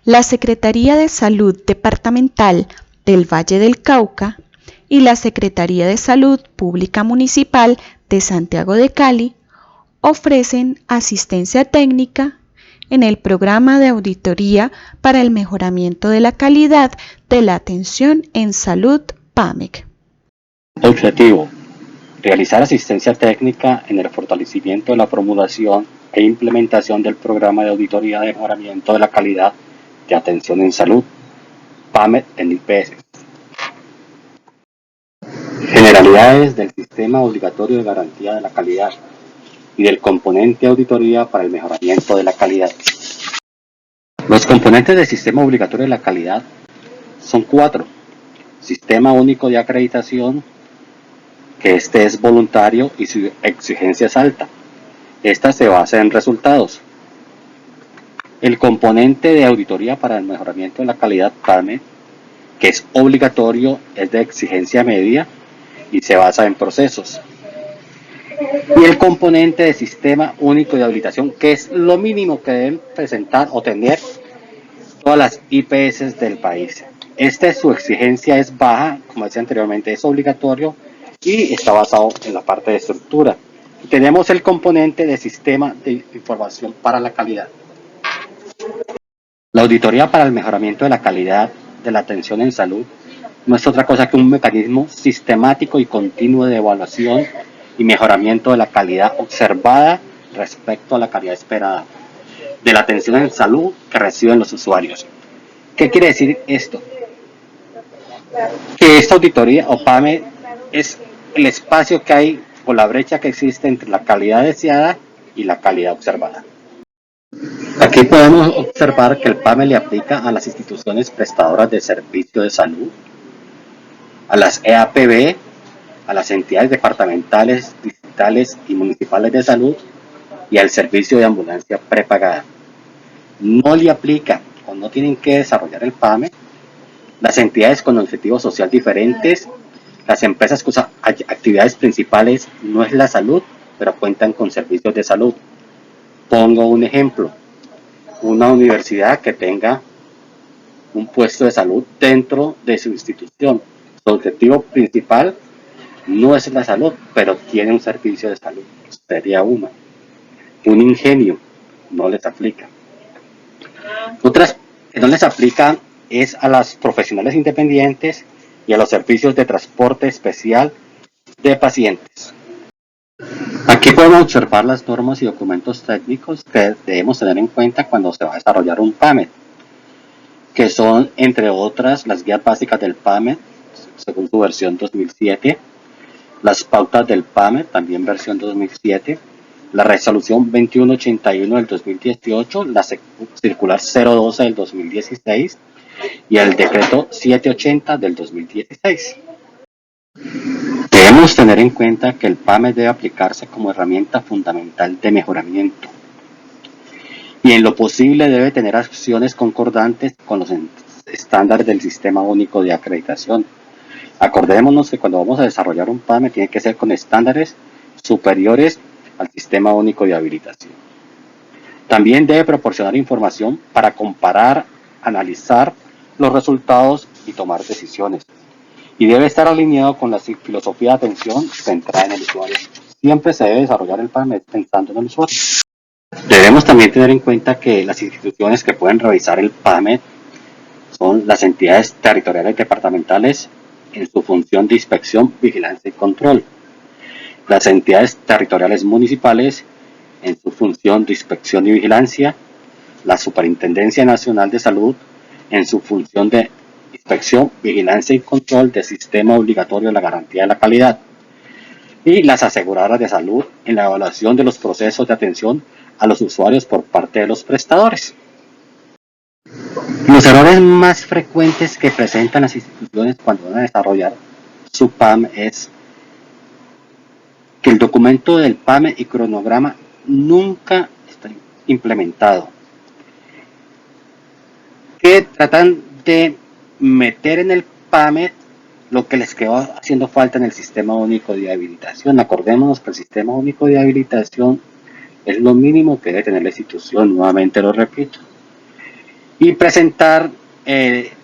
la Secretaría de Salud Departamental del Valle del Cauca y la Secretaría de Salud Pública Municipal de Santiago de Cali ofrecen asistencia técnica en el programa de auditoría para el mejoramiento de la calidad de la atención en salud PAMEC. Objetivo: realizar asistencia técnica en el fortalecimiento de la promulgación e implementación del programa de auditoría de mejoramiento de la calidad de atención en salud, PAMED en IPS. Generalidades del sistema obligatorio de garantía de la calidad y del componente auditoría para el mejoramiento de la calidad. Los componentes del sistema obligatorio de la calidad son 4. Sistema único de acreditación, que este es voluntario y su exigencia es alta. Esta se basa en resultados. El componente de auditoría para el mejoramiento de la calidad PAMED, que es obligatorio, es de exigencia media y se basa en procesos. Y el componente de sistema único de habilitación, que es lo mínimo que deben presentar o tener todas las IPS del país. Su exigencia es baja, como decía anteriormente, es obligatorio y está basado en la parte de estructura. Tenemos el componente de sistema de información para la calidad. La auditoría para el mejoramiento de la calidad de la atención en salud no es otra cosa que un mecanismo sistemático y continuo de evaluación y mejoramiento de la calidad observada respecto a la calidad esperada de la atención en salud que reciben los usuarios. ¿Qué quiere decir esto? Que esta auditoría o PAMED es el espacio que hay o la brecha que existe entre la calidad deseada y la calidad observada. Aquí podemos observar que el PAMED le aplica a las instituciones prestadoras de servicio de salud, a las EAPB, a las entidades departamentales, distritales y municipales de salud y al servicio de ambulancia prepagada. No le aplica o no tienen que desarrollar el PAMED las entidades con objetivos social diferentes, las empresas cuyas actividades principales no es la salud, pero cuentan con servicios de salud. Pongo un ejemplo: una universidad que tenga un puesto de salud dentro de su institución. Su objetivo principal no es la salud, pero tiene un servicio de salud. Sería una. Un ingenio no les aplica. Otras que no les aplican es a las profesionales independientes y a los servicios de transporte especial de pacientes. Aquí podemos observar las normas y documentos técnicos que debemos tener en cuenta cuando se va a desarrollar un PAMED, que son, entre otras, las guías básicas del PAMED, según su versión 2007, las pautas del PAMED, también versión 2007, la resolución 2181 del 2018, la circular 012 del 2016 y el decreto 780 del 2016. Debemos tener en cuenta que el PAMED debe aplicarse como herramienta fundamental de mejoramiento y en lo posible debe tener acciones concordantes con los estándares del Sistema Único de Acreditación. Acordémonos que cuando vamos a desarrollar un PAMED tiene que ser con estándares superiores al Sistema Único de Habilitación. También debe proporcionar información para comparar, analizar los resultados y tomar decisiones. Y debe estar alineado con la filosofía de atención centrada en el usuario. Siempre se debe desarrollar el PAMED pensando en el usuario. Debemos también tener en cuenta que las instituciones que pueden revisar el PAMED son las entidades territoriales departamentales en su función de inspección, vigilancia y control, las entidades territoriales municipales en su función de inspección y vigilancia, la Superintendencia Nacional de Salud en su función de inspección, vigilancia y control del sistema obligatorio de la garantía de la calidad, y las aseguradoras de salud en la evaluación de los procesos de atención a los usuarios por parte de los prestadores. Los errores más frecuentes que presentan las instituciones cuando van a desarrollar su PAM es que el documento del PAMED y cronograma nunca está implementado, que tratan de meter en el PAMED lo que les quedó haciendo falta en el Sistema Único de Habilitación. Acordémonos que el Sistema Único de Habilitación es lo mínimo que debe tener la institución, nuevamente lo repito. y presentar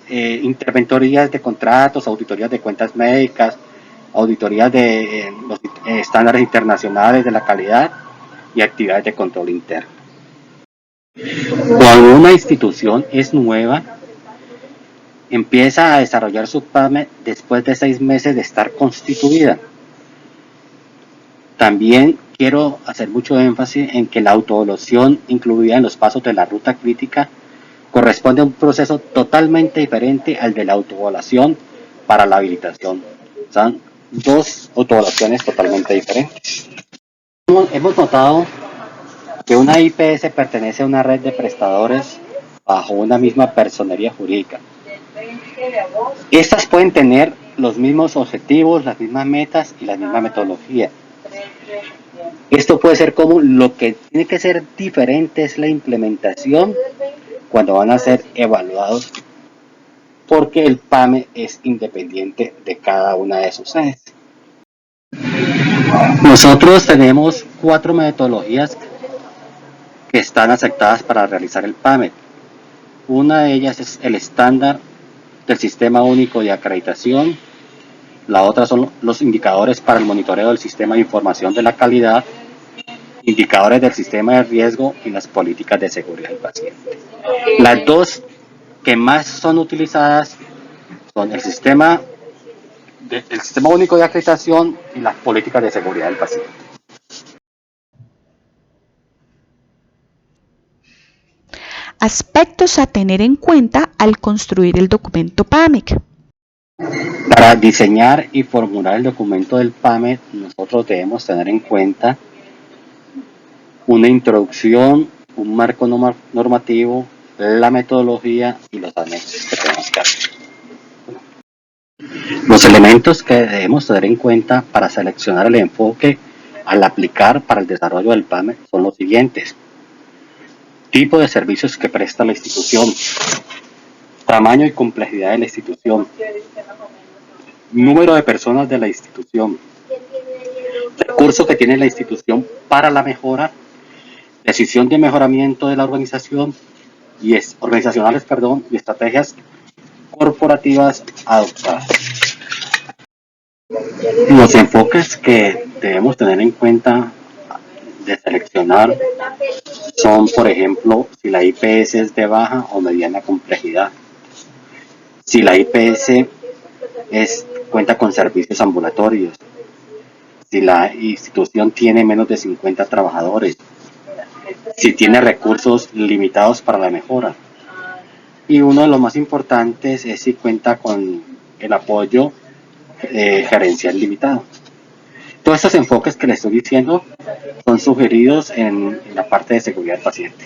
interventorías de contratos, auditorías de cuentas médicas, auditorías de los estándares internacionales de la calidad y actividades de control interno. Cuando una institución es nueva, empieza a desarrollar su PAME después de 6 meses de estar constituida. También quiero hacer mucho énfasis en que la autoevaluación incluida en los pasos de la ruta crítica corresponde a un proceso totalmente diferente al de la autoevaluación para la habilitación. Son dos autoevaluaciones totalmente diferentes. Hemos notado que una IPS pertenece a una red de prestadores bajo una misma personería jurídica. Estas pueden tener los mismos objetivos, las mismas metas y la misma metodología. Esto puede ser común. Lo que tiene que ser diferente es la implementación cuando van a ser evaluados, porque el PAME es independiente de cada una de sus sedes. Nosotros tenemos 4 metodologías que están aceptadas para realizar el PAME. Una de ellas es el estándar del Sistema Único de Acreditación. La otra son los indicadores para el monitoreo del Sistema de Información de la Calidad, indicadores del sistema de riesgo y las políticas de seguridad del paciente. Las dos que más son utilizadas son el sistema único de acreditación y las políticas de seguridad del paciente. Aspectos a tener en cuenta al construir el documento PAMIC. Para diseñar y formular el documento del PAME, nosotros debemos tener en cuenta una introducción, un marco normativo, la metodología y los anexos que tenemos que hacer. Los elementos que debemos tener en cuenta para seleccionar el enfoque al aplicar para el desarrollo del PAME son los siguientes: tipo de servicios que presta la institución, tamaño y complejidad de la institución, número de personas de la institución, recursos que tiene la institución para la mejora, decisión de mejoramiento de la organización organizacionales, y estrategias corporativas adoptadas. Los enfoques que debemos tener en cuenta de seleccionar son, por ejemplo, si la IPS es de baja o mediana complejidad, si la IPS cuenta con servicios ambulatorios, si la institución tiene menos de 50 trabajadores, si tiene recursos limitados para la mejora. Y uno de los más importantes es si cuenta con el apoyo gerencial limitado. Todos estos enfoques que les estoy diciendo son sugeridos en la parte de seguridad del paciente.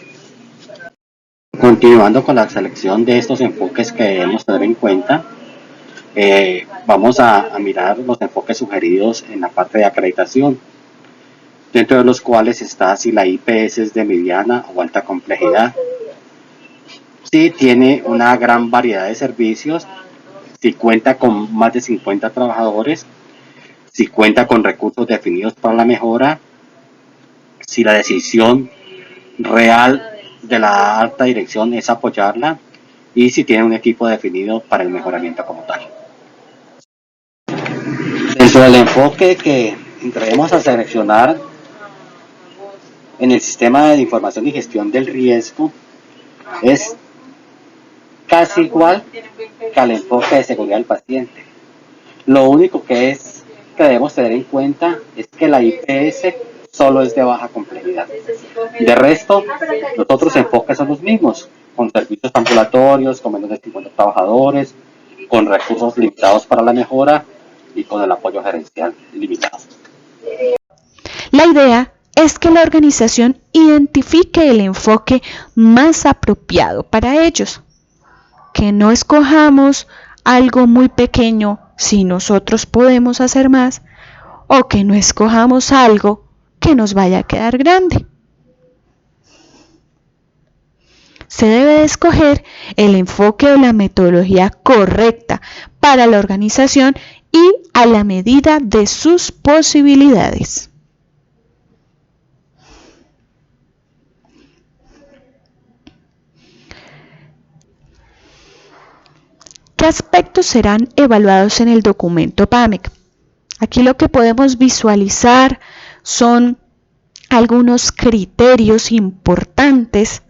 Continuando con la selección de estos enfoques que debemos tener en cuenta, vamos a mirar los enfoques sugeridos en la parte de acreditación, dentro de los cuales está si la IPS es de mediana o alta complejidad, si tiene una gran variedad de servicios, si cuenta con más de 50 trabajadores, si cuenta con recursos definidos para la mejora, si la decisión real de la alta dirección es apoyarla y si tiene un equipo definido para el mejoramiento como tal. Dentro del enfoque que entraremos a seleccionar en el sistema de información y gestión del riesgo es casi igual que al enfoque de seguridad del paciente. Lo único que debemos tener en cuenta es que la IPS solo es de baja complejidad. De resto, los otros enfoques son los mismos, con servicios ambulatorios, con menos de 50 trabajadores, con recursos limitados para la mejora y con el apoyo gerencial limitado. La idea es que la organización identifique el enfoque más apropiado para ellos, que no escojamos algo muy pequeño si nosotros podemos hacer más, o que no escojamos algo que nos vaya a quedar grande. Se debe de escoger el enfoque o la metodología correcta para la organización y a la medida de sus posibilidades. aspectos serán evaluados en el documento PAMEC? Aquí lo que podemos visualizar son algunos criterios importantes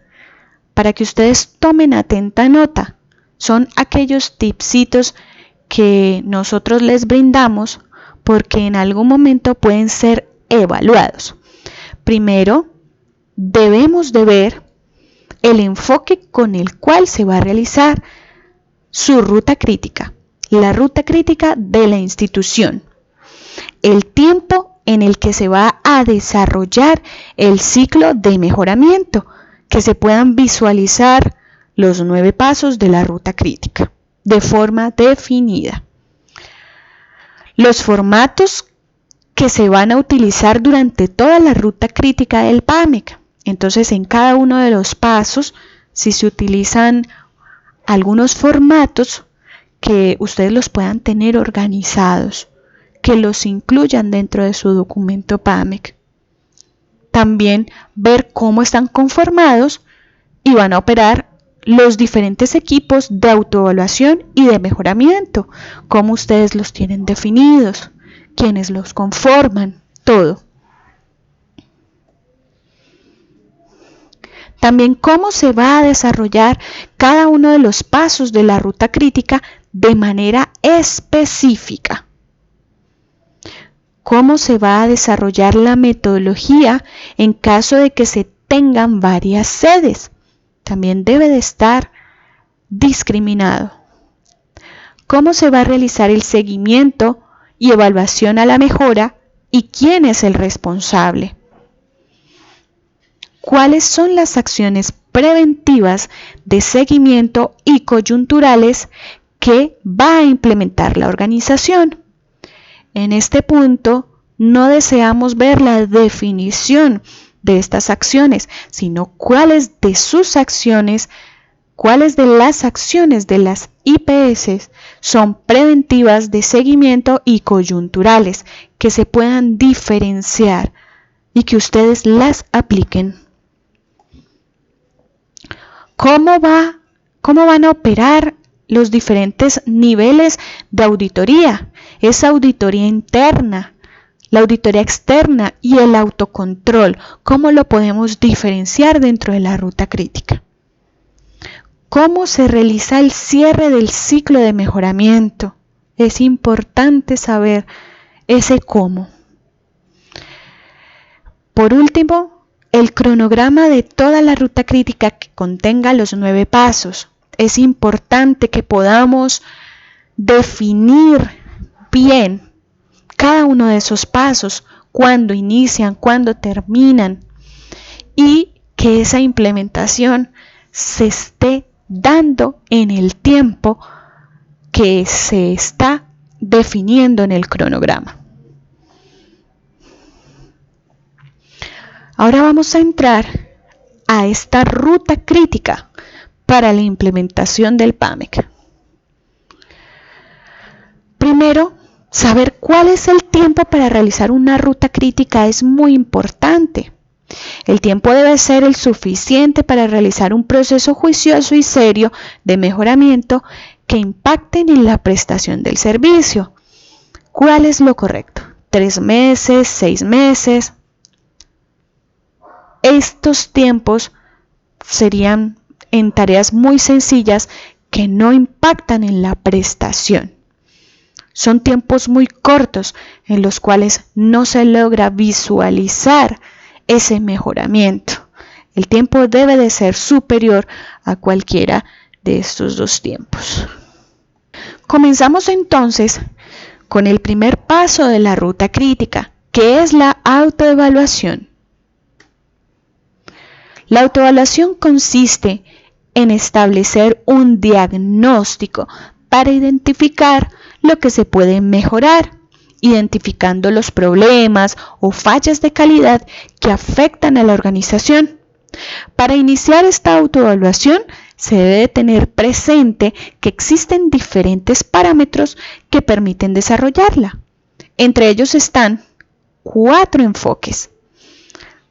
para que ustedes tomen atenta nota. Son aquellos tipsitos que nosotros les brindamos porque en algún momento pueden ser evaluados. Primero, debemos de ver el enfoque con el cual se va a realizar su ruta crítica, la ruta crítica de la institución, el tiempo en el que se va a desarrollar el ciclo de mejoramiento, que se puedan visualizar los 9 pasos de la ruta crítica de forma definida. Los formatos que se van a utilizar durante toda la ruta crítica del PAMEC. Entonces, en cada uno de los pasos, si se utilizan algunos formatos que ustedes los puedan tener organizados, que los incluyan dentro de su documento PAMEC. También ver cómo están conformados y van a operar los diferentes equipos de autoevaluación y de mejoramiento, cómo ustedes los tienen definidos, quiénes los conforman, todo. También cómo se va a desarrollar cada uno de los pasos de la ruta crítica de manera específica. Cómo se va a desarrollar la metodología en caso de que se tengan varias sedes. También debe de estar discriminado. Cómo se va a realizar el seguimiento y evaluación a la mejora y quién es el responsable. ¿Cuáles son las acciones preventivas de seguimiento y coyunturales que va a implementar la organización? En este punto, no deseamos ver la definición de estas acciones, sino cuáles de sus acciones, cuáles de las acciones de las IPS son preventivas de seguimiento y coyunturales, que se puedan diferenciar y que ustedes las apliquen. ¿Cómo van a operar los diferentes niveles de auditoría? Esa auditoría interna, la auditoría externa y el autocontrol. ¿Cómo lo podemos diferenciar dentro de la ruta crítica? ¿Cómo se realiza el cierre del ciclo de mejoramiento? Es importante saber ese cómo. Por último, el cronograma de toda la ruta crítica que contenga los 9 pasos. Es importante que podamos definir bien cada uno de esos pasos, cuándo inician, cuándo terminan, y que esa implementación se esté dando en el tiempo que se está definiendo en el cronograma. Ahora vamos a entrar a esta ruta crítica para la implementación del PAMEC. Primero, saber cuál es el tiempo para realizar una ruta crítica es muy importante. El tiempo debe ser el suficiente para realizar un proceso juicioso y serio de mejoramiento que impacten en la prestación del servicio. ¿Cuál es lo correcto? 3 meses, 6 meses. Estos tiempos serían en tareas muy sencillas que no impactan en la prestación. Son tiempos muy cortos en los cuales no se logra visualizar ese mejoramiento. El tiempo debe de ser superior a cualquiera de estos 2 tiempos. Comenzamos entonces con el primer paso de la ruta crítica, que es la autoevaluación. La autoevaluación consiste en establecer un diagnóstico para identificar lo que se puede mejorar, identificando los problemas o fallas de calidad que afectan a la organización. Para iniciar esta autoevaluación se debe tener presente que existen diferentes parámetros que permiten desarrollarla. Entre ellos están 4 enfoques.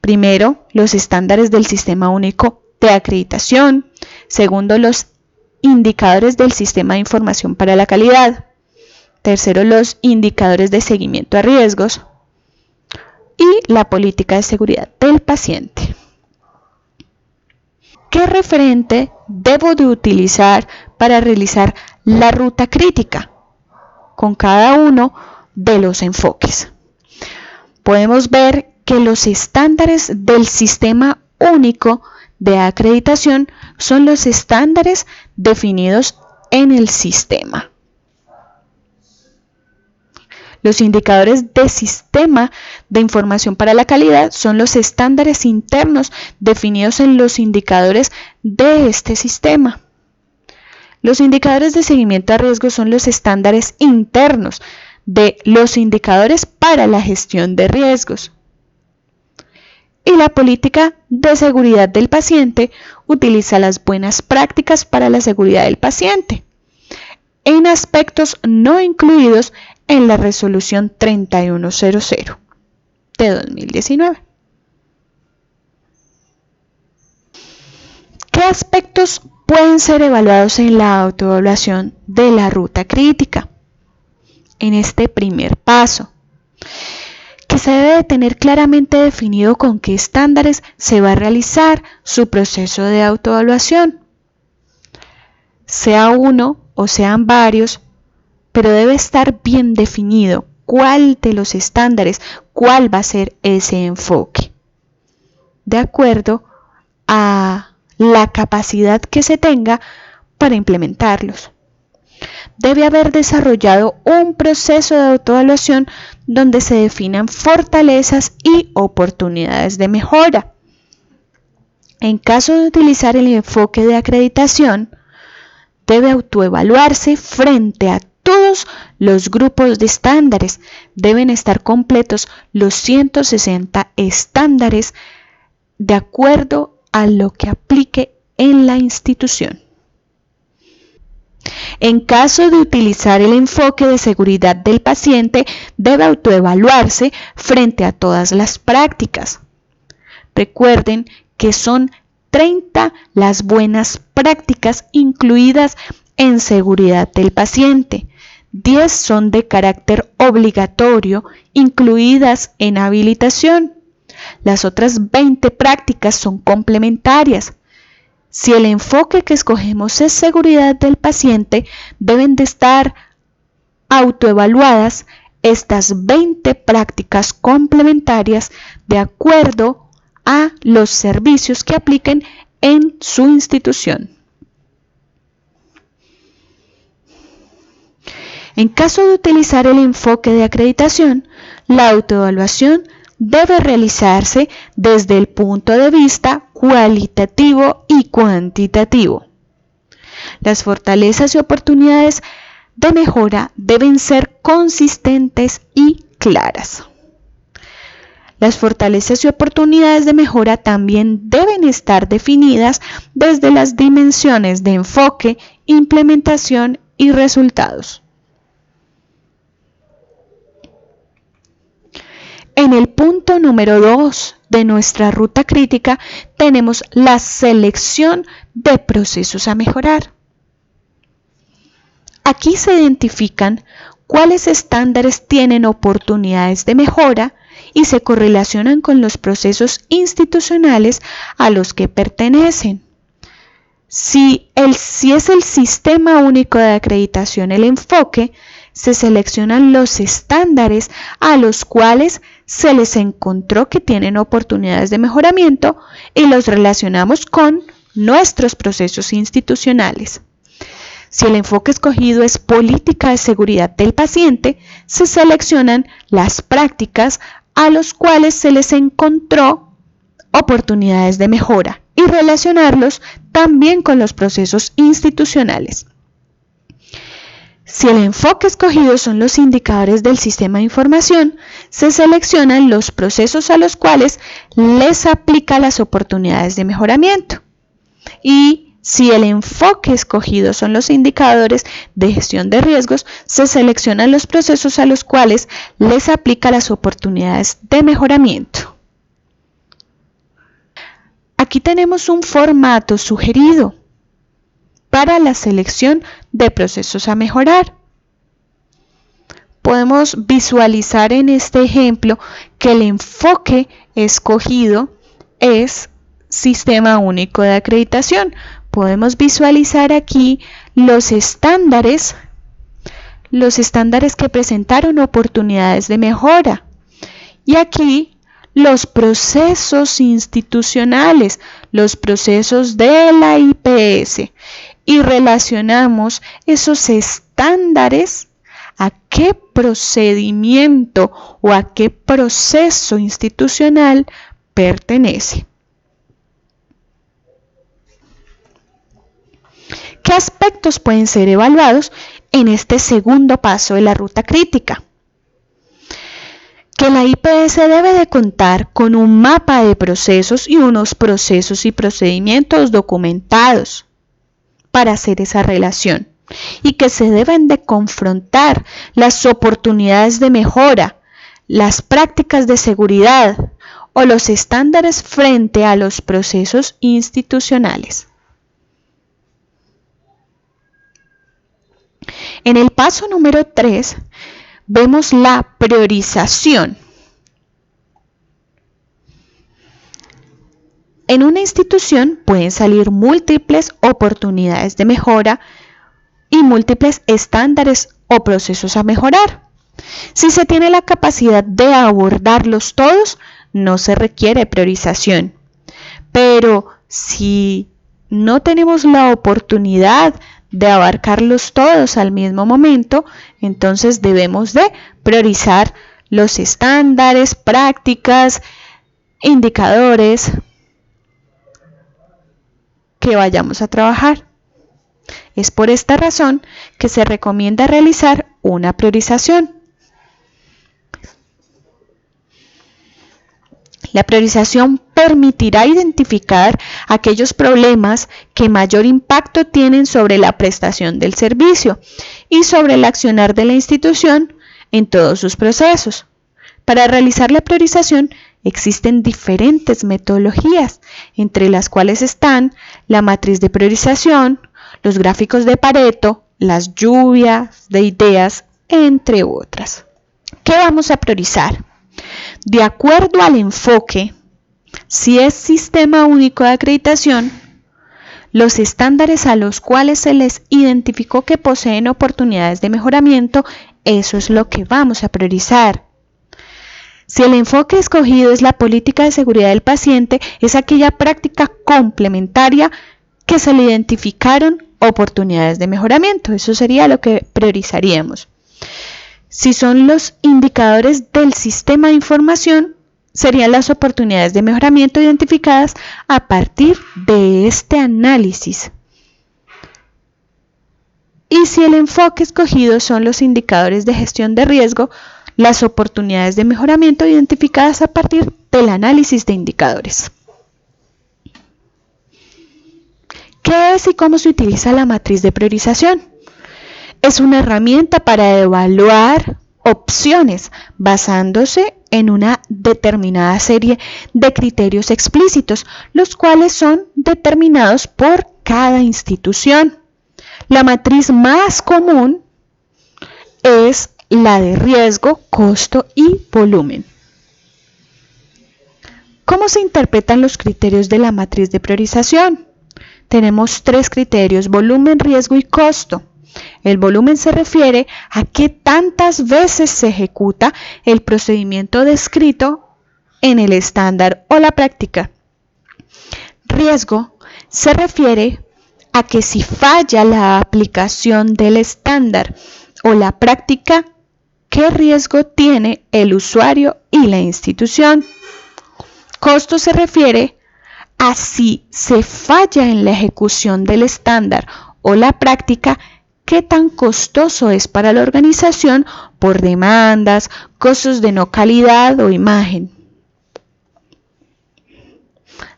Primero, los estándares del Sistema Único de Acreditación. Segundo, los indicadores del Sistema de Información para la Calidad. Tercero, los indicadores de seguimiento a riesgos. Y la política de seguridad del paciente. ¿Qué referente debo de utilizar para realizar la ruta crítica con cada uno de los enfoques? Podemos ver que los estándares del Sistema Único de Acreditación son los estándares definidos en el sistema. Los indicadores de Sistema de Información para la Calidad son los estándares internos definidos en los indicadores de este sistema. Los indicadores de seguimiento a riesgos son los estándares internos de los indicadores para la gestión de riesgos. Y la política de seguridad del paciente utiliza las buenas prácticas para la seguridad del paciente en aspectos no incluidos en la resolución 3100 de 2019. ¿Qué aspectos pueden ser evaluados en la autoevaluación de la ruta crítica? En este primer paso, que se debe de tener claramente definido con qué estándares se va a realizar su proceso de autoevaluación. Sea uno o sean varios, pero debe estar bien definido cuál de los estándares, cuál va a ser ese enfoque, de acuerdo a la capacidad que se tenga para implementarlos. Debe haber desarrollado un proceso de autoevaluación donde se definan fortalezas y oportunidades de mejora. En caso de utilizar el enfoque de acreditación, debe autoevaluarse frente a todos los grupos de estándares. Deben estar completos los 160 estándares de acuerdo a lo que aplique en la institución. En caso de utilizar el enfoque de seguridad del paciente, debe autoevaluarse frente a todas las prácticas. Recuerden que son 30 las buenas prácticas incluidas en seguridad del paciente. 10 son de carácter obligatorio, incluidas en habilitación. Las otras 20 prácticas son complementarias. Si el enfoque que escogemos es seguridad del paciente, deben de estar autoevaluadas estas 20 prácticas complementarias de acuerdo a los servicios que apliquen en su institución. En caso de utilizar el enfoque de acreditación, la autoevaluación debe realizarse desde el punto de vista cualitativo y cuantitativo. Las fortalezas y oportunidades de mejora deben ser consistentes y claras. Las fortalezas y oportunidades de mejora también deben estar definidas desde las dimensiones de enfoque, implementación y resultados. En el punto número 2 de nuestra ruta crítica tenemos la selección de procesos a mejorar. Aquí se identifican cuáles estándares tienen oportunidades de mejora y se correlacionan con los procesos institucionales a los que pertenecen. Si es el Sistema Único de Acreditación el enfoque, se seleccionan los estándares a los cuales se les encontró que tienen oportunidades de mejoramiento y los relacionamos con nuestros procesos institucionales. Si el enfoque escogido es política de seguridad del paciente, se seleccionan las prácticas a los cuales se les encontró oportunidades de mejora y relacionarlos también con los procesos institucionales. Si el enfoque escogido son los indicadores del sistema de información, se seleccionan los procesos a los cuales les aplica las oportunidades de mejoramiento. Y si el enfoque escogido son los indicadores de gestión de riesgos, se seleccionan los procesos a los cuales les aplica las oportunidades de mejoramiento. Aquí tenemos un formato sugerido para la selección de procesos a mejorar. Podemos visualizar en este ejemplo que el enfoque escogido es Sistema Único de Acreditación. Podemos visualizar aquí los estándares que presentaron oportunidades de mejora. Y aquí los procesos institucionales, los procesos de la IPS. Y relacionamos esos estándares a qué procedimiento o a qué proceso institucional pertenece. ¿Qué aspectos pueden ser evaluados en este segundo paso de la ruta crítica? Que la IPS debe de contar con un mapa de procesos y unos procesos y procedimientos documentados para hacer esa relación, y que se deben de confrontar las oportunidades de mejora, las prácticas de seguridad o los estándares frente a los procesos institucionales. En el paso número 3 vemos la priorización. En una institución pueden salir múltiples oportunidades de mejora y múltiples estándares o procesos a mejorar. Si se tiene la capacidad de abordarlos todos, no se requiere priorización. Pero si no tenemos la oportunidad de abarcarlos todos al mismo momento, entonces debemos de priorizar los estándares, prácticas, indicadores que vayamos a trabajar. Es por esta razón que se recomienda realizar una priorización. La priorización permitirá identificar aquellos problemas que mayor impacto tienen sobre la prestación del servicio y sobre el accionar de la institución en todos sus procesos. Para realizar la priorización existen diferentes metodologías, entre las cuales están la matriz de priorización, los gráficos de Pareto, las lluvias de ideas, entre otras. ¿Qué vamos a priorizar? De acuerdo al enfoque, si es Sistema Único de Acreditación, los estándares a los cuales se les identificó que poseen oportunidades de mejoramiento, eso es lo que vamos a priorizar. Si el enfoque escogido es la política de seguridad del paciente, es aquella práctica complementaria que se le identificaron oportunidades de mejoramiento. Eso sería lo que priorizaríamos. Si son los indicadores del sistema de información, serían las oportunidades de mejoramiento identificadas a partir de este análisis. Y si el enfoque escogido son los indicadores de gestión de riesgo, las oportunidades de mejoramiento identificadas a partir del análisis de indicadores. ¿Qué es y cómo se utiliza la matriz de priorización? Es una herramienta para evaluar opciones basándose en una determinada serie de criterios explícitos, los cuales son determinados por cada institución. La matriz más común es la de riesgo, costo y volumen. ¿Cómo se interpretan los criterios de la matriz de priorización? Tenemos 3 criterios: volumen, riesgo y costo. El volumen se refiere a qué tantas veces se ejecuta el procedimiento descrito en el estándar o la práctica. Riesgo se refiere a que si falla la aplicación del estándar o la práctica, ¿qué riesgo tiene el usuario y la institución? Costo se refiere a si se falla en la ejecución del estándar o la práctica, ¿qué tan costoso es para la organización por demandas, costos de no calidad o imagen?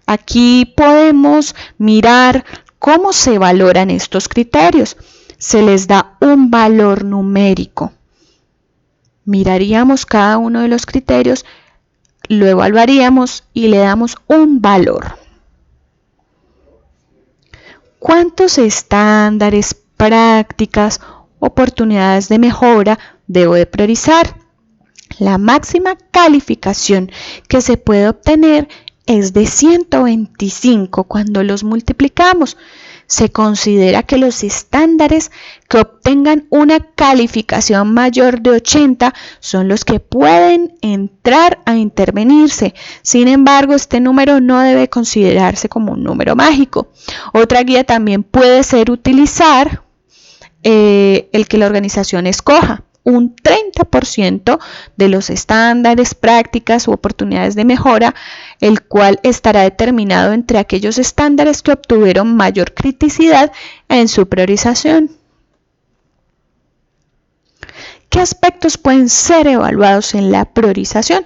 Aquí podemos mirar cómo se valoran estos criterios. Se les da un valor numérico. Miraríamos cada uno de los criterios, lo evaluaríamos y le damos un valor. ¿Cuántos estándares, prácticas, oportunidades de mejora debo de priorizar? La máxima calificación que se puede obtener es de 125 cuando los multiplicamos. Se considera que los estándares que obtengan una calificación mayor de 80 son los que pueden entrar a intervenirse. Sin embargo, este número no debe considerarse como un número mágico. Otra guía también puede ser utilizar el que la organización escoja. Un 30% de los estándares, prácticas u oportunidades de mejora, el cual estará determinado entre aquellos estándares que obtuvieron mayor criticidad en su priorización. ¿Qué aspectos pueden ser evaluados en la priorización?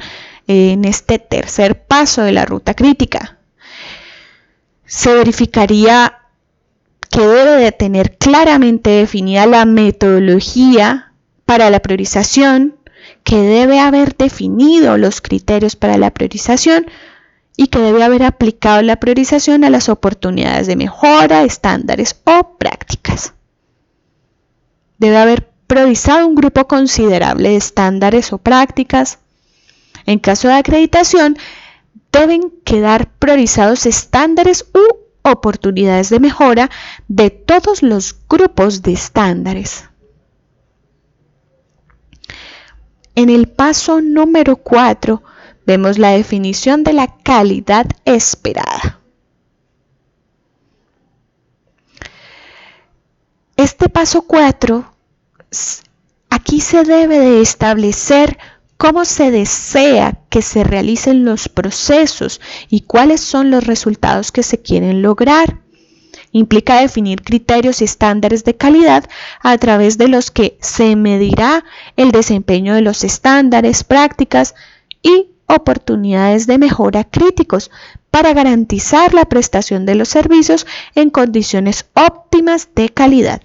En este tercer paso de la ruta crítica, se verificaría que debe de tener claramente definida la metodología para la priorización, que debe haber definido los criterios para la priorización y que debe haber aplicado la priorización a las oportunidades de mejora, estándares o prácticas. Debe haber priorizado un grupo considerable de estándares o prácticas. En caso de acreditación, deben quedar priorizados estándares u oportunidades de mejora de todos los grupos de estándares. En el paso número 4 vemos la definición de la calidad esperada. Este paso 4, aquí se debe de establecer cómo se desea que se realicen los procesos y cuáles son los resultados que se quieren lograr. Implica definir criterios y estándares de calidad a través de los que se medirá el desempeño de los estándares, prácticas y oportunidades de mejora críticos para garantizar la prestación de los servicios en condiciones óptimas de calidad.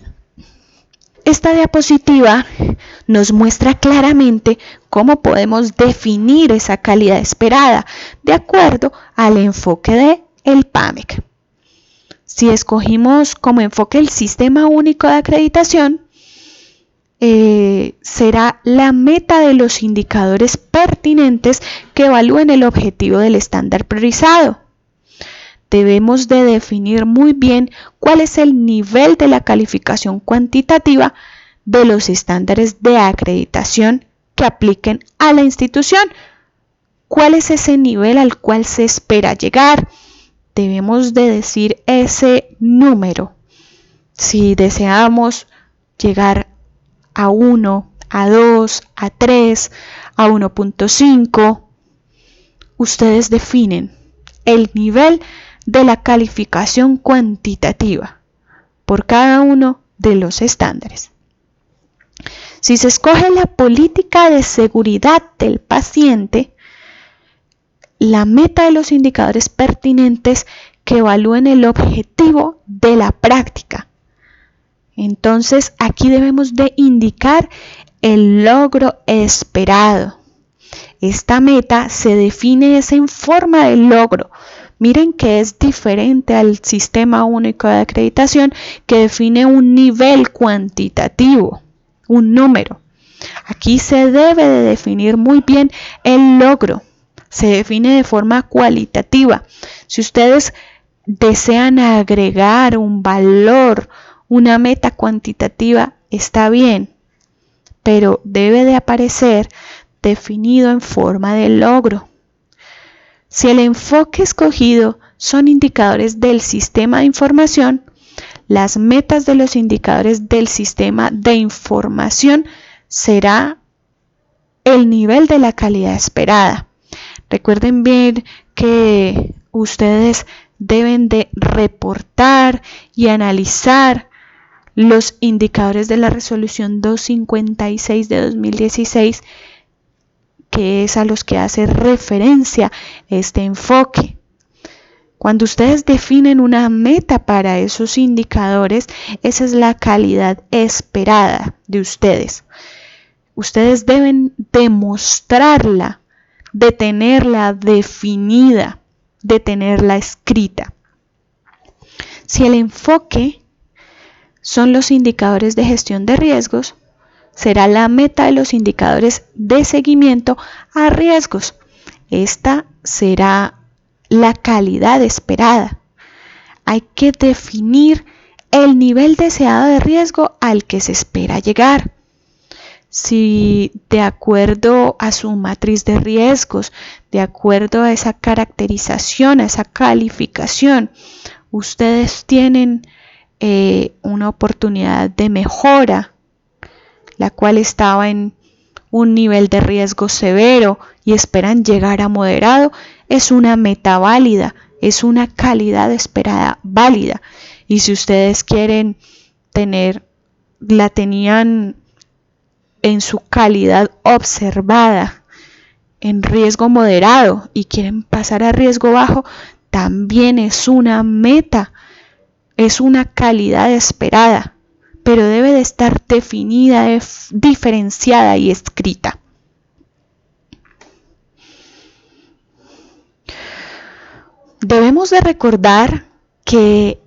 Esta diapositiva nos muestra claramente cómo podemos definir esa calidad esperada de acuerdo al enfoque del PAMEC. Si escogimos como enfoque el Sistema Único de Acreditación, será la meta de los indicadores pertinentes que evalúen el objetivo del estándar priorizado. Debemos de definir muy bien cuál es el nivel de la calificación cuantitativa de los estándares de acreditación que apliquen a la institución. ¿Cuál es ese nivel al cual se espera llegar? Debemos de decir ese número. Si deseamos llegar a 1, a 2, a 3, a 1.5, ustedes definen el nivel de la calificación cuantitativa por cada uno de los estándares. Si se escoge la política de seguridad del paciente, la meta de los indicadores pertinentes que evalúen el objetivo de la práctica. Entonces, aquí debemos de indicar el logro esperado. Esta meta se define en forma de logro. Miren que es diferente al Sistema Único de Acreditación, que define un nivel cuantitativo, un número. Aquí se debe de definir muy bien el logro. Se define de forma cualitativa. Si ustedes desean agregar un valor, una meta cuantitativa, está bien, pero debe de aparecer definido en forma de logro. Si el enfoque escogido son indicadores del sistema de información, las metas de los indicadores del sistema de información será el nivel de la calidad esperada. Recuerden bien que ustedes deben de reportar y analizar los indicadores de la resolución 256 de 2016, que es a los que hace referencia este enfoque. Cuando ustedes definen una meta para esos indicadores, esa es la calidad esperada de ustedes. Ustedes deben demostrarla, de tenerla definida, de tenerla escrita. Si el enfoque son los indicadores de gestión de riesgos, será la meta de los indicadores de seguimiento a riesgos. Esta será la calidad esperada. Hay que definir el nivel deseado de riesgo al que se espera llegar. Si de acuerdo a su matriz de riesgos, de acuerdo a esa caracterización, a esa calificación, ustedes tienen una oportunidad de mejora, la cual estaba en un nivel de riesgo severo y esperan llegar a moderado, es una meta válida, es una calidad esperada válida. Y si ustedes quieren la tenían en su calidad observada en riesgo moderado y quieren pasar a riesgo bajo, también es una meta, es una calidad esperada, pero debe de estar definida, diferenciada y escrita. Debemos de recordar que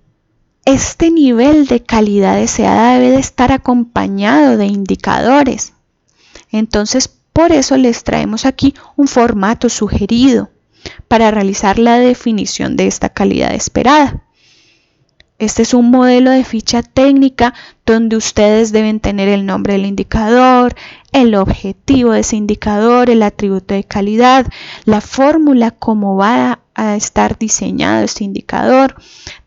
este nivel de calidad deseada debe de estar acompañado de indicadores. Entonces, por eso les traemos aquí un formato sugerido para realizar la definición de esta calidad esperada. Este es un modelo de ficha técnica donde ustedes deben tener el nombre del indicador, el objetivo de ese indicador, el atributo de calidad, la fórmula, cómo va a estar diseñado este indicador,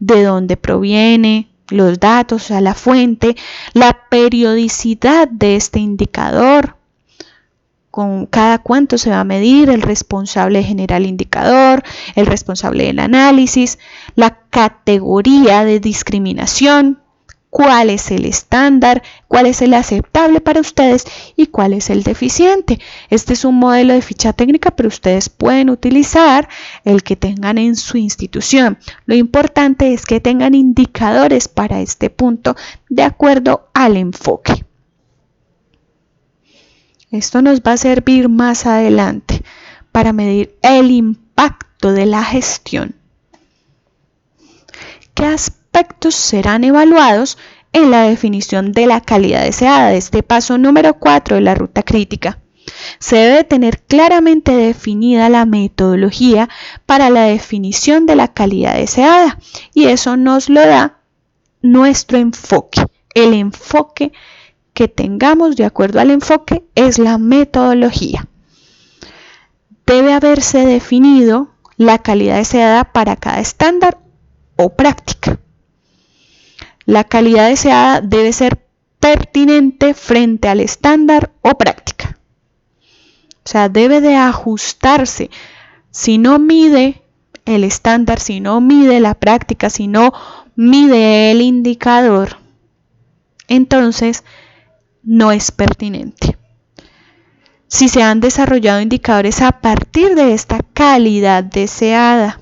de dónde proviene, los datos, o sea, la fuente, la periodicidad de este indicador, con cada cuánto se va a medir, el responsable de generar el indicador, el responsable del análisis, la categoría de discriminación, cuál es el estándar, cuál es el aceptable para ustedes y cuál es el deficiente. Este es un modelo de ficha técnica, pero ustedes pueden utilizar el que tengan en su institución. Lo importante es que tengan indicadores para este punto de acuerdo al enfoque. Esto nos va a servir más adelante para medir el impacto de la gestión. ¿Qué aspectos serán evaluados en la definición de la calidad deseada? De este paso número 4 de la ruta crítica. Se debe tener claramente definida la metodología para la definición de la calidad deseada y eso nos lo da nuestro enfoque. El enfoque que tengamos de acuerdo al enfoque es la metodología. Debe haberse definido la calidad deseada para cada estándar o práctica. La calidad deseada debe ser pertinente frente al estándar o práctica. O sea, debe de ajustarse. Si no mide el estándar, si no mide la práctica, si no mide el indicador, entonces no es pertinente. Si se han desarrollado indicadores a partir de esta calidad deseada,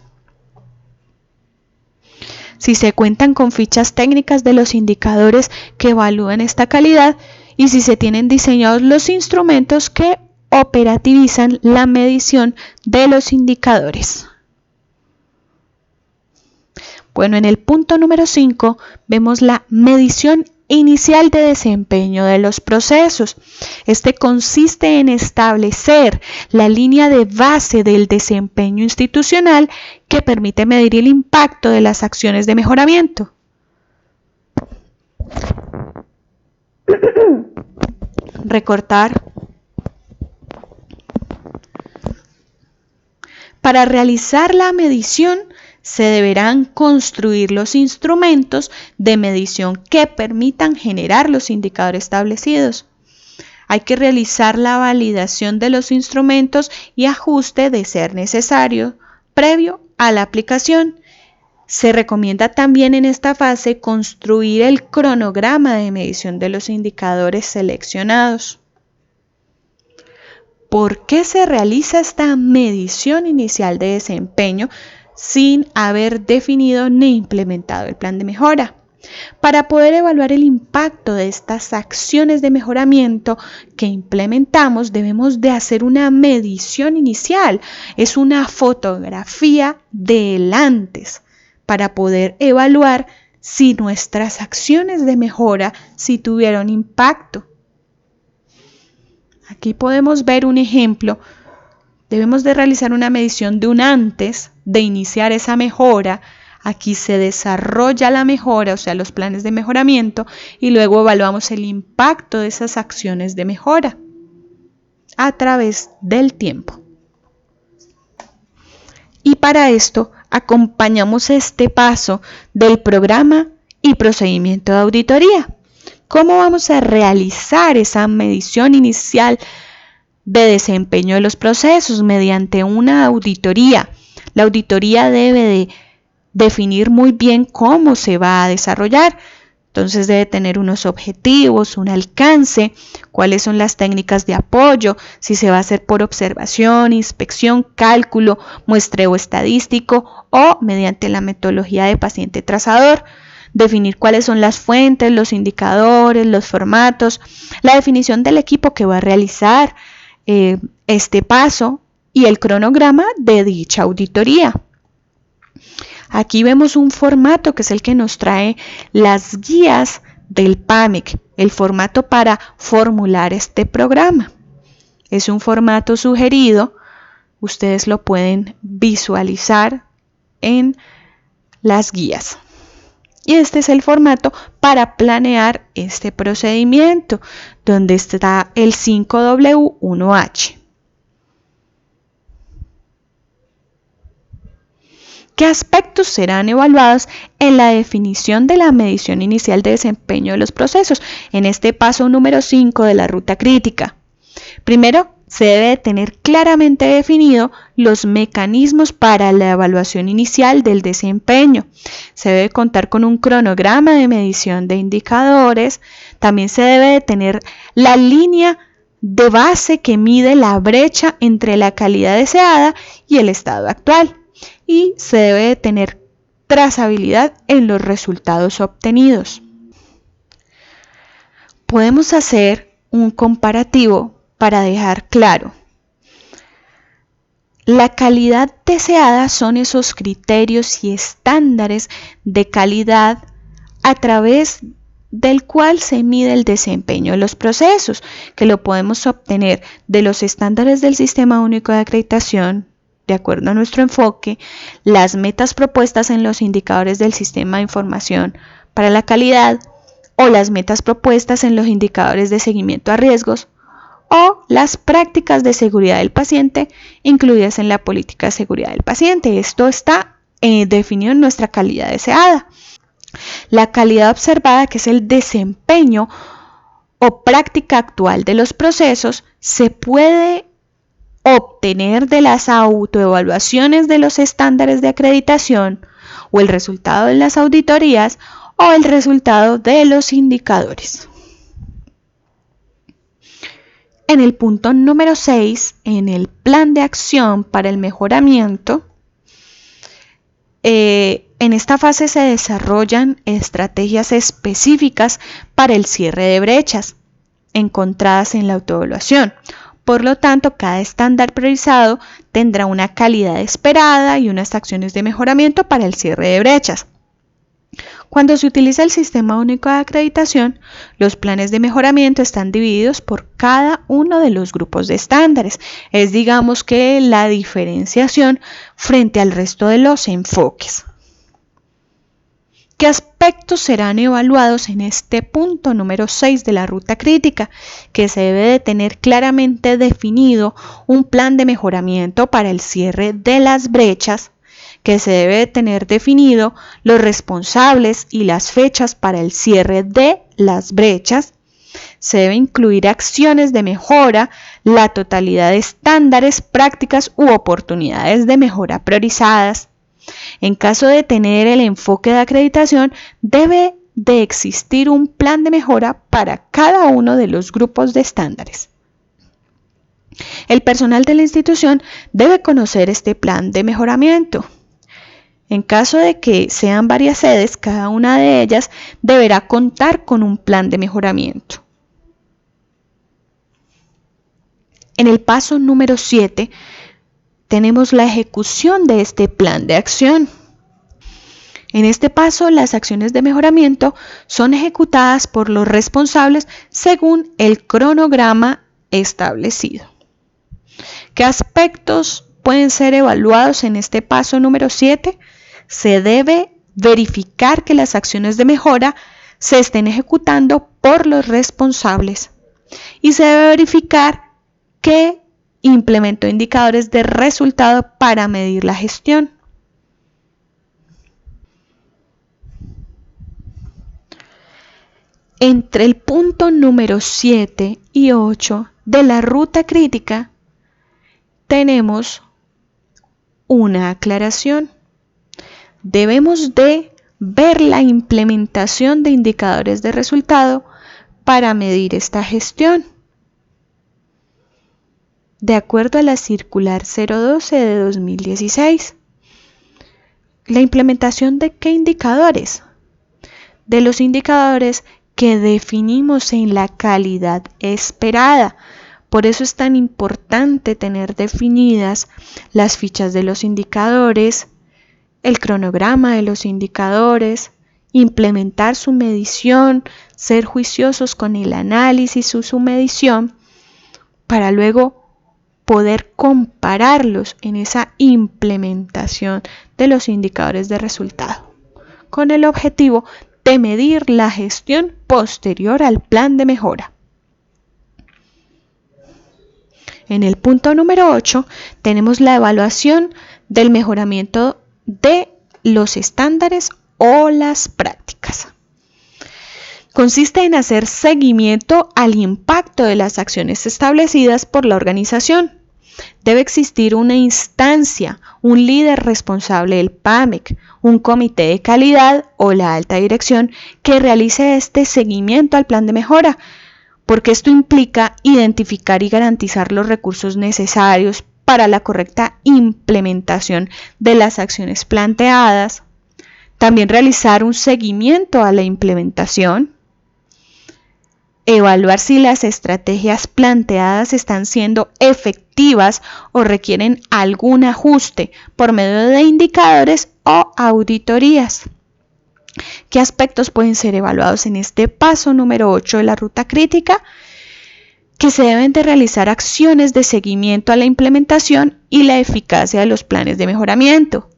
si se cuentan con fichas técnicas de los indicadores que evalúan esta calidad y si se tienen diseñados los instrumentos que operativizan la medición de los indicadores. Bueno, en el punto número 5 vemos la medición inicial de desempeño de los procesos. Este consiste en establecer la línea de base del desempeño institucional que permite medir el impacto de las acciones de mejoramiento. Recortar. Para realizar la medición se deberán construir los instrumentos de medición que permitan generar los indicadores establecidos. Hay que realizar la validación de los instrumentos y ajuste de ser necesario previo a la aplicación. Se recomienda también en esta fase construir el cronograma de medición de los indicadores seleccionados. ¿Por qué se realiza esta medición inicial de desempeño sin haber definido ni implementado el plan de mejora? Para poder evaluar el impacto de estas acciones de mejoramiento que implementamos, debemos de hacer una medición inicial. Es una fotografía del antes para poder evaluar si nuestras acciones de mejora sí tuvieron impacto. Aquí podemos ver un ejemplo. Debemos de realizar una medición de un antes de iniciar esa mejora. Aquí se desarrolla la mejora, o sea, los planes de mejoramiento, y luego evaluamos el impacto de esas acciones de mejora a través del tiempo. Y para esto acompañamos este paso del programa y procedimiento de auditoría. ¿Cómo vamos a realizar esa medición inicial de desempeño de los procesos? Mediante una auditoría. La auditoría debe de definir muy bien cómo se va a desarrollar. Entonces debe tener unos objetivos, un alcance, cuáles son las técnicas de apoyo, si se va a hacer por observación, inspección, cálculo, muestreo estadístico o mediante la metodología de paciente trazador. Definir cuáles son las fuentes, los indicadores, los formatos, la definición del equipo que va a realizar este paso y el cronograma de dicha auditoría. Aquí vemos un formato que es el que nos trae las guías del PAMIC, el formato para formular este programa. Es un formato sugerido, ustedes lo pueden visualizar en las guías. Y este es el formato para planear este procedimiento, donde está el 5W1H. ¿Qué aspectos serán evaluados en la definición de la medición inicial de desempeño de los procesos? En este paso número 5 de la ruta crítica. Primero, se debe tener claramente definido los mecanismos para la evaluación inicial del desempeño. Se debe contar con un cronograma de medición de indicadores. También se debe tener la línea de base que mide la brecha entre la calidad deseada y el estado actual. Y se debe tener trazabilidad en los resultados obtenidos. Podemos hacer un comparativo para dejar claro. La calidad deseada son esos criterios y estándares de calidad a través del cual se mide el desempeño de los procesos, que lo podemos obtener de los estándares del Sistema Único de Acreditación, de acuerdo a nuestro enfoque, las metas propuestas en los indicadores del Sistema de Información para la Calidad o las metas propuestas en los indicadores de seguimiento a riesgos o las prácticas de seguridad del paciente incluidas en la política de seguridad del paciente. Esto está definido en nuestra calidad deseada. La calidad observada, que es el desempeño o práctica actual de los procesos, se puede obtener de las autoevaluaciones de los estándares de acreditación o el resultado de las auditorías o el resultado de los indicadores. En el punto número 6, en el plan de acción para el mejoramiento, en esta fase se desarrollan estrategias específicas para el cierre de brechas encontradas en la autoevaluación. Por lo tanto, cada estándar priorizado tendrá una calidad esperada y unas acciones de mejoramiento para el cierre de brechas. Cuando se utiliza el Sistema Único de Acreditación, los planes de mejoramiento están divididos por cada uno de los grupos de estándares. Es, digamos, que la diferenciación frente al resto de los enfoques. ¿Qué aspectos serán evaluados en este punto número 6 de la ruta crítica? Que se debe de tener claramente definido un plan de mejoramiento para el cierre de las brechas, que se debe de tener definido los responsables y las fechas para el cierre de las brechas. Se debe incluir acciones de mejora, la totalidad de estándares, prácticas u oportunidades de mejora priorizadas. En caso de tener el enfoque de acreditación, debe de existir un plan de mejora para cada uno de los grupos de estándares. El personal de la institución debe conocer este plan de mejoramiento. En caso de que sean varias sedes, cada una de ellas deberá contar con un plan de mejoramiento. En el paso número 7, tenemos la ejecución de este plan de acción. En este paso, las acciones de mejoramiento son ejecutadas por los responsables según el cronograma establecido. ¿Qué aspectos pueden ser evaluados en este paso número 7? Se debe verificar que las acciones de mejora se estén ejecutando por los responsables y se debe verificar que implementó indicadores de resultado para medir la gestión. Entre el punto número 7 y 8 de la ruta crítica tenemos una aclaración. Debemos de ver la implementación de indicadores de resultado para medir esta gestión. De acuerdo a la circular 012 de 2016, ¿la implementación de qué indicadores? De los indicadores que definimos en la calidad esperada. Por eso es tan importante tener definidas las fichas de los indicadores, el cronograma de los indicadores, implementar su medición, ser juiciosos con el análisis y su medición, para luego poder compararlos en esa implementación de los indicadores de resultado, con el objetivo de medir la gestión posterior al plan de mejora. En el punto número 8 tenemos la evaluación del mejoramiento de los estándares o las prácticas. Consiste en hacer seguimiento al impacto de las acciones establecidas por la organización. Debe existir una instancia, un líder responsable del PAMEC, un comité de calidad o la alta dirección que realice este seguimiento al plan de mejora, porque esto implica identificar y garantizar los recursos necesarios para la correcta implementación de las acciones planteadas, también realizar un seguimiento a la implementación, evaluar si las estrategias planteadas están siendo efectivas o requieren algún ajuste por medio de indicadores o auditorías. ¿Qué aspectos pueden ser evaluados en este paso número 8 de la ruta crítica? Que se deben de realizar acciones de seguimiento a la implementación y la eficacia de los planes de mejoramiento,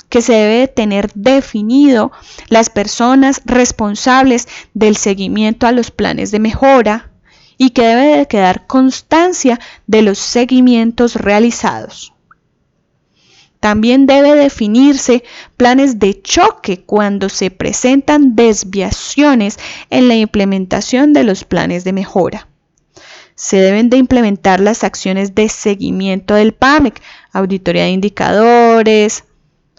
que se debe de tener definido las personas responsables del seguimiento a los planes de mejora y que debe de quedar constancia de los seguimientos realizados. También debe definirse planes de choque cuando se presentan desviaciones en la implementación de los planes de mejora. Se deben de implementar las acciones de seguimiento del PAMEC, auditoría de indicadores,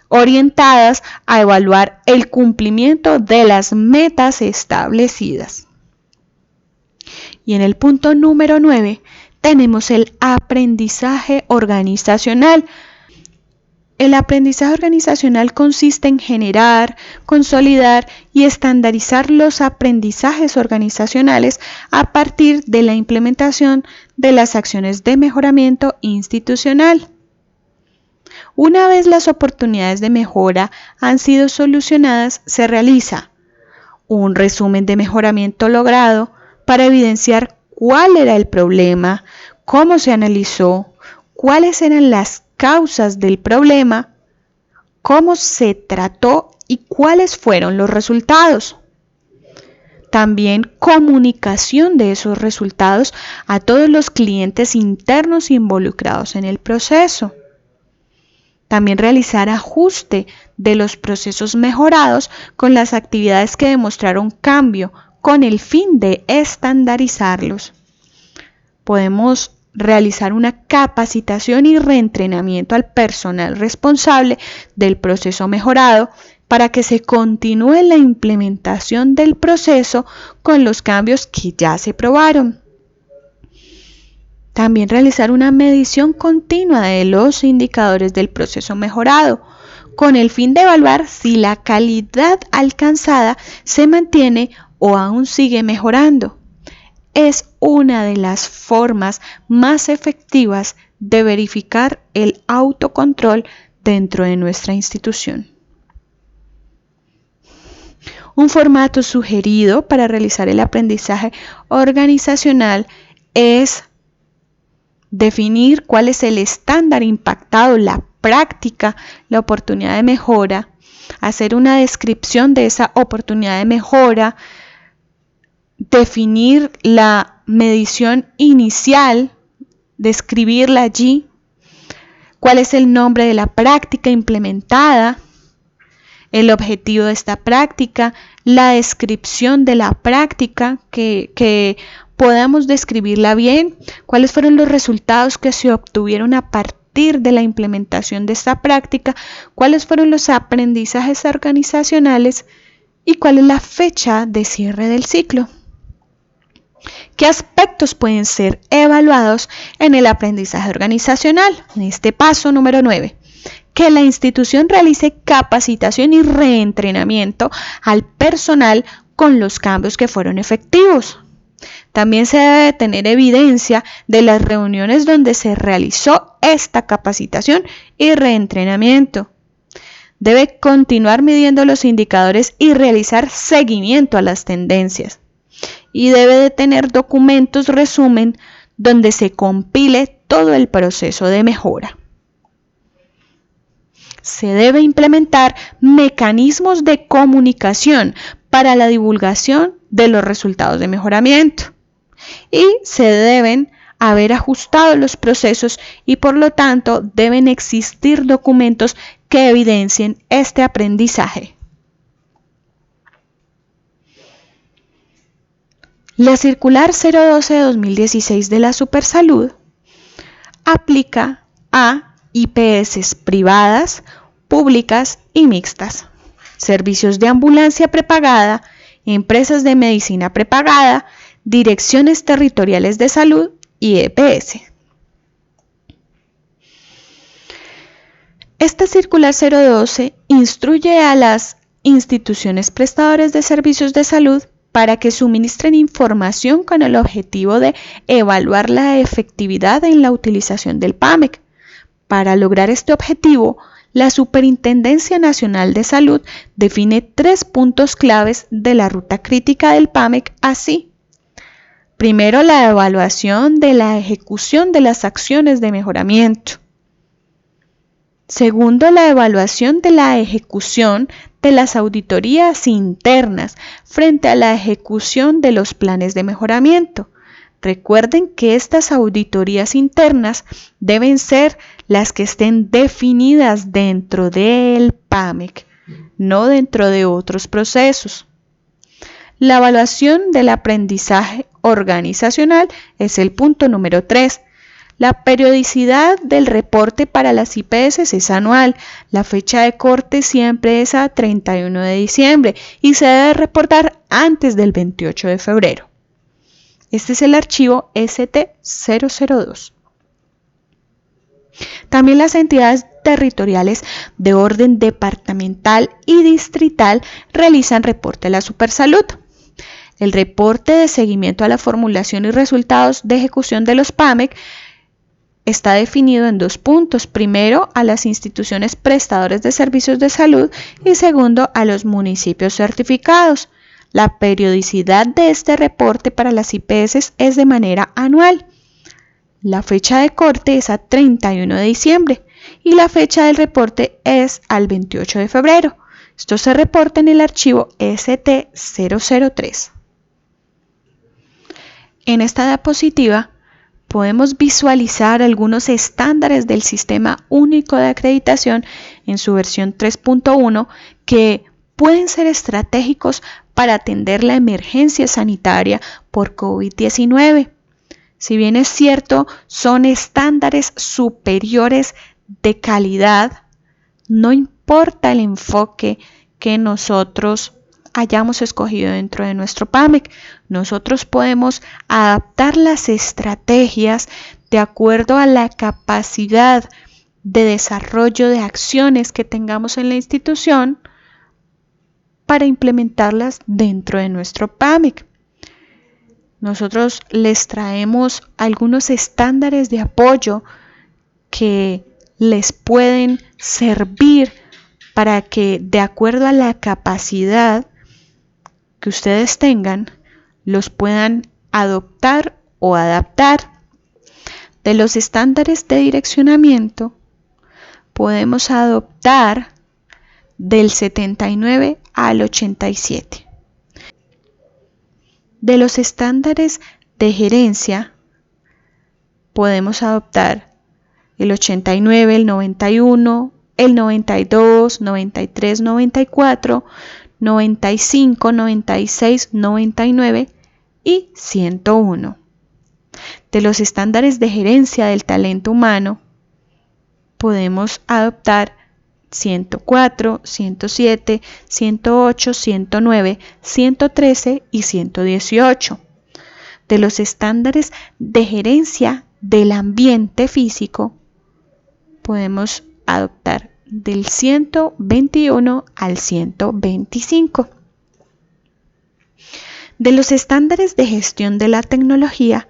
orientadas a evaluar el cumplimiento de las metas establecidas. Y en el punto número 9 tenemos el aprendizaje organizacional. El aprendizaje organizacional consiste en generar, consolidar y estandarizar los aprendizajes organizacionales a partir de la implementación de las acciones de mejoramiento institucional. Una vez las oportunidades de mejora han sido solucionadas, se realiza un resumen de mejoramiento logrado para evidenciar cuál era el problema, cómo se analizó, cuáles eran las causas del problema, cómo se trató y cuáles fueron los resultados. También comunicación de esos resultados a todos los clientes internos involucrados en el proceso. También realizar ajuste de los procesos mejorados con las actividades que demostraron cambio con el fin de estandarizarlos. Podemos realizar una capacitación y reentrenamiento al personal responsable del proceso mejorado para que se continúe la implementación del proceso con los cambios que ya se probaron. También realizar una medición continua de los indicadores del proceso mejorado, con el fin de evaluar si la calidad alcanzada se mantiene o aún sigue mejorando. Es una de las formas más efectivas de verificar el autocontrol dentro de nuestra institución. Un formato sugerido para realizar el aprendizaje organizacional es definir cuál es el estándar impactado, la práctica, la oportunidad de mejora, hacer una descripción de esa oportunidad de mejora, definir la medición inicial, describirla allí, cuál es el nombre de la práctica implementada, el objetivo de esta práctica, la descripción de la práctica, que podamos describirla bien, cuáles fueron los resultados que se obtuvieron a partir de la implementación de esta práctica, cuáles fueron los aprendizajes organizacionales y cuál es la fecha de cierre del ciclo. ¿Qué aspectos pueden ser evaluados en el aprendizaje organizacional? En este paso número 9. Que la institución realice capacitación y reentrenamiento al personal con los cambios que fueron efectivos. También se debe tener evidencia de las reuniones donde se realizó esta capacitación y reentrenamiento. Debe continuar midiendo los indicadores y realizar seguimiento a las tendencias. Y debe de tener documentos resumen donde se compile todo el proceso de mejora. Se debe implementar mecanismos de comunicación para la divulgación de los resultados de mejoramiento. Y se deben haber ajustado los procesos y por lo tanto deben existir documentos que evidencien este aprendizaje. La circular 012 de 2016 de la Supersalud aplica a IPS privadas, públicas y mixtas, servicios de ambulancia prepagada, empresas de medicina prepagada, direcciones territoriales de salud y EPS. Esta circular 012 instruye a las instituciones prestadoras de servicios de salud para que suministren información con el objetivo de evaluar la efectividad en la utilización del PAMEC. Para lograr este objetivo, la Superintendencia Nacional de Salud define 3 puntos claves de la ruta crítica del PAMEC así. Primero, la evaluación de la ejecución de las acciones de mejoramiento. Segundo, la evaluación de la ejecución de las auditorías internas frente a la ejecución de los planes de mejoramiento. Recuerden que estas auditorías internas deben ser las que estén definidas dentro del PAMEC, no dentro de otros procesos. La evaluación del aprendizaje organizacional es el punto número 3. La periodicidad del reporte para las IPS es anual. La fecha de corte siempre es a 31 de diciembre y se debe reportar antes del 28 de febrero. Este es el archivo ST002. También las entidades territoriales de orden departamental y distrital realizan reporte a la Supersalud. El reporte de seguimiento a la formulación y resultados de ejecución de los PAMEC está definido en 2 puntos. Primero, a las instituciones prestadoras de servicios de salud y segundo, a los municipios certificados. La periodicidad de este reporte para las IPS es de manera anual. La fecha de corte es a 31 de diciembre y la fecha del reporte es al 28 de febrero. Esto se reporta en el archivo ST003. En esta diapositiva podemos visualizar algunos estándares del Sistema Único de Acreditación en su versión 3.1 que pueden ser estratégicos para atender la emergencia sanitaria por COVID-19. Si bien es cierto, son estándares superiores de calidad, no importa el enfoque que nosotros hayamos escogido dentro de nuestro PAMEC. Nosotros podemos adaptar las estrategias de acuerdo a la capacidad de desarrollo de acciones que tengamos en la institución para implementarlas dentro de nuestro PAMEC. Nosotros les traemos algunos estándares de apoyo que les pueden servir para que, de acuerdo a la capacidad que ustedes tengan los puedan adoptar o adaptar. De los estándares de direccionamiento podemos adoptar del 79 al 87. De los estándares de gerencia podemos adoptar el 89, el 91, el 92, 93, 94, 95, 96, 99 y 101. De los estándares de gerencia del talento humano podemos adoptar 104, 107, 108, 109, 113 y 118. De los estándares de gerencia del ambiente físico podemos adoptar del 121 al 125. De los estándares de gestión de la tecnología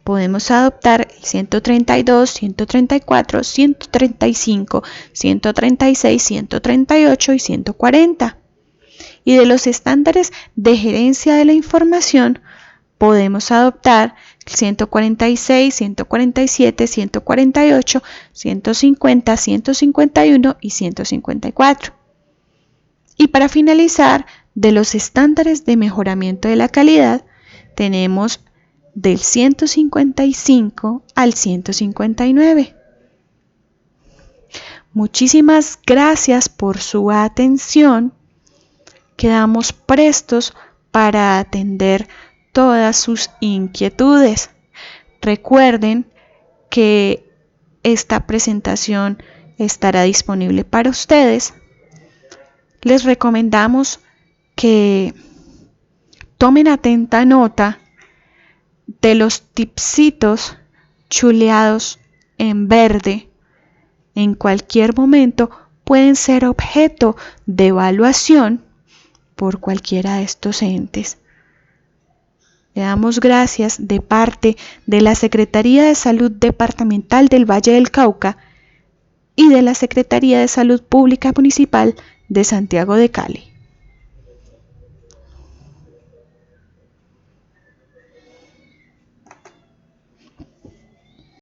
podemos adoptar el 132, 134, 135, 136, 138 y 140. Y de los estándares de gerencia de la información podemos adoptar el 146, 147, 148, 150, 151 y 154. Y para finalizar, de los estándares de mejoramiento de la calidad tenemos del 155 al 159. Muchísimas gracias por su atención. Quedamos prestos para atender todas sus inquietudes. Recuerden que esta presentación estará disponible para ustedes. Les recomendamos que tomen atenta nota de los tipsitos chuleados en verde. En cualquier momento pueden ser objeto de evaluación por cualquiera de estos entes. Le damos gracias de parte de la Secretaría de Salud Departamental del Valle del Cauca y de la Secretaría de Salud Pública Municipal de Santiago de Cali.